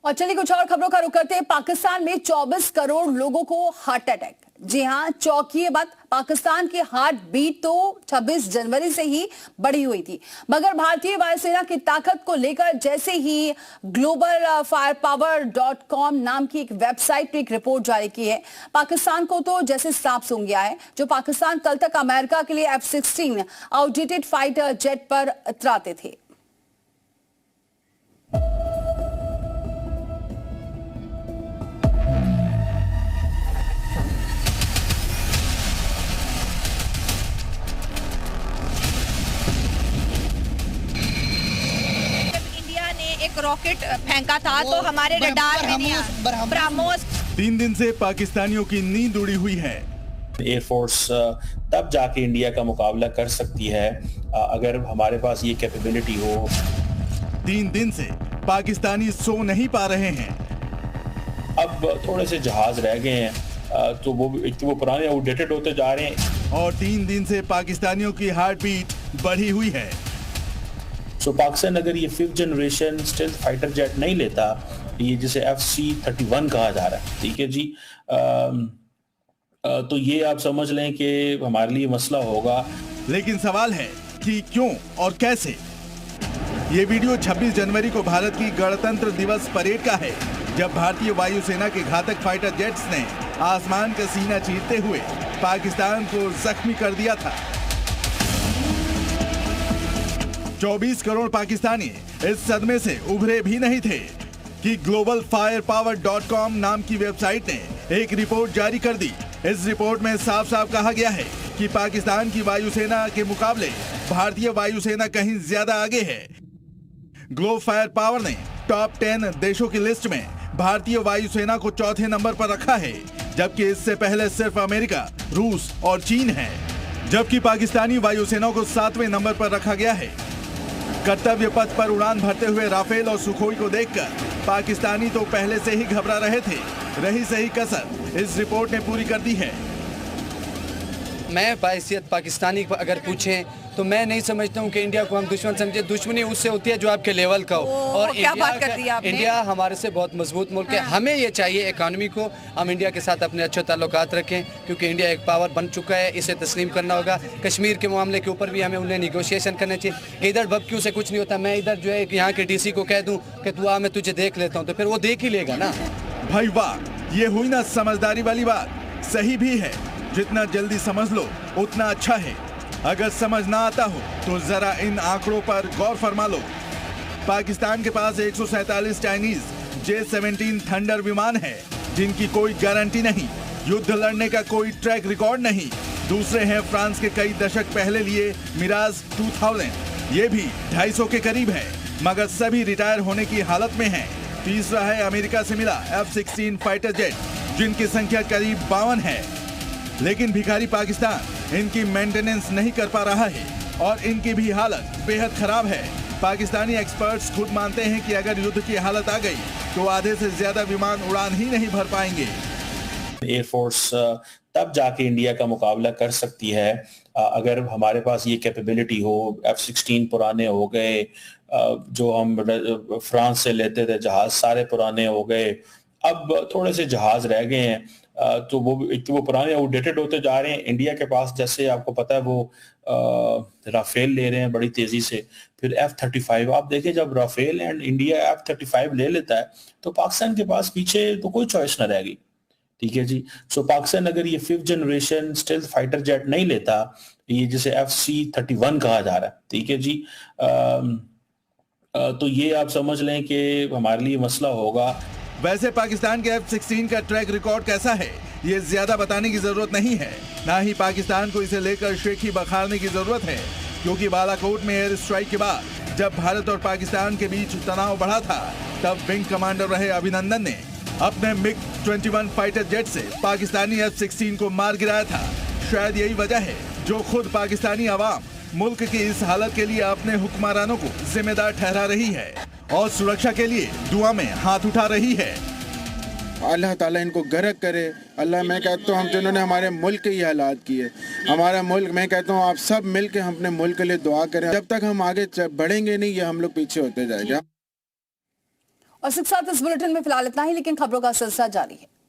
और चलिए कुछ और खबरों का रुख करते हैं। पाकिस्तान में 24 करोड़ लोगों को हार्ट अटैक। जी हां, चौंकिए बात, पाकिस्तान की हार्ट बीट तो 26 जनवरी से ही बढ़ी हुई थी, मगर भारतीय वायुसेना की ताकत को लेकर जैसे ही ग्लोबल फायर पावर .com नाम की एक वेबसाइट ने एक रिपोर्ट जारी की है, पाकिस्तान को तो जैसे सांप सूंघ गया है। जो पाकिस्तान कल तक अमेरिका के लिए F-16 आउटडेटेड फाइटर जेट पर इतराते थे। एक रॉकेट फेंका था तो हमारे रडार में नहीं आया। ब्रह्मोस 3 दिन से पाकिस्तानियों की नींद उड़ी हुई है। एयरफोर्स तब जाके इंडिया का मुकाबला कर सकती है अगर हमारे पास ये कैपेबिलिटी हो। 3 दिन से पाकिस्तानी सो नहीं पा रहे हैं। अब थोड़े से जहाज रह गए हैं तो वो पुराने आउटडेटेड होते जा रहे हैं। और 3 दिन से पाकिस्तानियों की हार्ट बीट बढ़ी हुई है। सो पाकिस्तान अगर ये 5th generation stealth fighter jet नहीं लेता, ये जिसे FC-31 कहा जा रहा है, ठीक है जी, तो ये आप समझ लें कि हमारे लिए मसला होगा। लेकिन सवाल है कि क्यों और कैसे। ये वीडियो 26 जनवरी को भारत की गणतंत्र दिवस परेड का है, जब भारतीय वायुसेना के घातक फाइटर जेट्स ने आसमान का सीना चीरते हुए पाकिस्तान को जख्मी कर दिया था। 24 करोड़ पाकिस्तानी इस सदमे से उभरे भी नहीं थे कि ग्लोबल फायर पावर .com नाम की वेबसाइट ने एक रिपोर्ट जारी कर दी। इस रिपोर्ट में साफ साफ कहा गया है कि पाकिस्तान की वायुसेना के मुकाबले भारतीय वायुसेना कहीं ज्यादा आगे है। ग्लोबल फायर पावर ने टॉप 10 देशों की लिस्ट में भारतीय वायुसेना को चौथे नंबर पर रखा है, जबकि इससे पहले सिर्फ अमेरिका, रूस और चीन है। जबकि पाकिस्तानी वायुसेना को 7वें नंबर पर रखा गया है। कर्तव्य पथ पर उड़ान भरते हुए राफेल और सुखोई को देखकर पाकिस्तानी तो पहले से ही घबरा रहे थे। रही सही कसर इस रिपोर्ट ने पूरी कर दी है। मैं बाइसियत पाकिस्तानी को अगर पूछें तो मैं नहीं समझता हूं कि इंडिया को हम दुश्मन समझे। दुश्मनी उससे होती है जो आपके लेवल का हो। और क्या बात कर दी आपने? इंडिया हमारे से बहुत मजबूत मुल्क है। हमें ये चाहिए इकॉनमी को हम इंडिया के साथ अपने अच्छे ताल्लुकात रखें, क्योंकि इंडिया एक पावर बन चुका है, इसे तस्लीम करना होगा। कश्मीर के मामले के ऊपर भी हमें उन्हें निगोशिएशन करना चाहिए। इधर बबक्यू से कुछ नहीं होता। मैं इधर जो है यहाँ के DC को कह दूँ कि तू आ, मैं तुझे देख लेता हूँ, तो फिर वो देख ही लेगा ना। भाई वाह, ये हुई ना समझदारी वाली बात। सही भी है, जितना जल्दी समझ लो उतना अच्छा है। अगर समझ ना आता हो तो जरा इन आंकड़ों पर गौर फरमा लो। पाकिस्तान के पास 147 चाइनीज J-17 थंडर विमान है, जिनकी कोई गारंटी नहीं, युद्ध लड़ने का कोई ट्रैक रिकॉर्ड नहीं। दूसरे हैं फ्रांस के कई दशक पहले लिए मिराज 2000, ये भी 250 के करीब है, मगर सभी रिटायर होने की हालत में हैं। तीसरा है अमेरिका से मिला F-16 फाइटर जेट, जिनकी संख्या करीब 52 है। लेकिन भिखारी पाकिस्तान इनकी मेंटेनेंस नहीं कर पा रहा है और इनकी भी हालत बेहद खराब है। पाकिस्तानी एक्सपर्ट्स खुद मानते हैं कि अगर युद्ध की हालत आ गई तो आधे से ज्यादा विमान उड़ान ही नहीं भर पाएंगे। एयरफोर्स तब जाके इंडिया का मुकाबला कर सकती है अगर हमारे पास ये कैपेबिलिटी हो। F-16 पुराने हो गए, जो हम फ्रांस से लेते थे जहाज सारे पुराने हो गए। अब थोड़े से जहाज रह गए हैं तो वो पुराने आउटडेटेड होते जा रहे हैं। इंडिया के पास जैसे आपको पता है वो राफेल ले रहे हैं बड़ी तेजी से, फिर F-35। आप देखें जब राफेल एंड इंडिया F-35 ले लेता है तो पाकिस्तान के पास पीछे तो कोई चॉइस ना रहेगी, ठीक है जी। सो पाकिस्तान अगर ये 5th generation stealth fighter jet नहीं लेता, ये जिसे FC-31 कहा जा रहा है, ठीक है जी, तो ये आप समझ लें कि हमारे लिए मसला होगा। वैसे पाकिस्तान के F-16 का ट्रैक रिकॉर्ड कैसा है ये ज्यादा बताने की जरूरत नहीं है, ना ही पाकिस्तान को इसे लेकर शेखी बखारने की जरूरत है, क्योंकि बालाकोट में एयर स्ट्राइक के बाद जब भारत और पाकिस्तान के बीच तनाव बढ़ा था, तब विंग कमांडर रहे अभिनंदन ने अपने MiG-21 फाइटर जेट से पाकिस्तानी F-16 को मार गिराया था। शायद यही वजह है जो खुद पाकिस्तानी आवाम मुल्क की इस हालत के लिए अपने हुक्मरानों को जिम्मेदार ठहरा रही है और सुरक्षा के लिए दुआ में हाथ उठा रही है। अल्लाह ताला इनको गर्क करे। अल्लाह, मैं कहता हूँ हम जिन्होंने हमारे मुल्क के ये हालात किए, हमारा मुल्क, मैं कहता हूँ आप सब मिल के हम अपने मुल्क के लिए दुआ करें। जब तक हम आगे बढ़ेंगे नहीं, ये हम लोग पीछे होते जाएंगे। और साथ इस बुलेटिन में फिलहाल इतना ही, लेकिन खबरों का सिलसिला जारी है।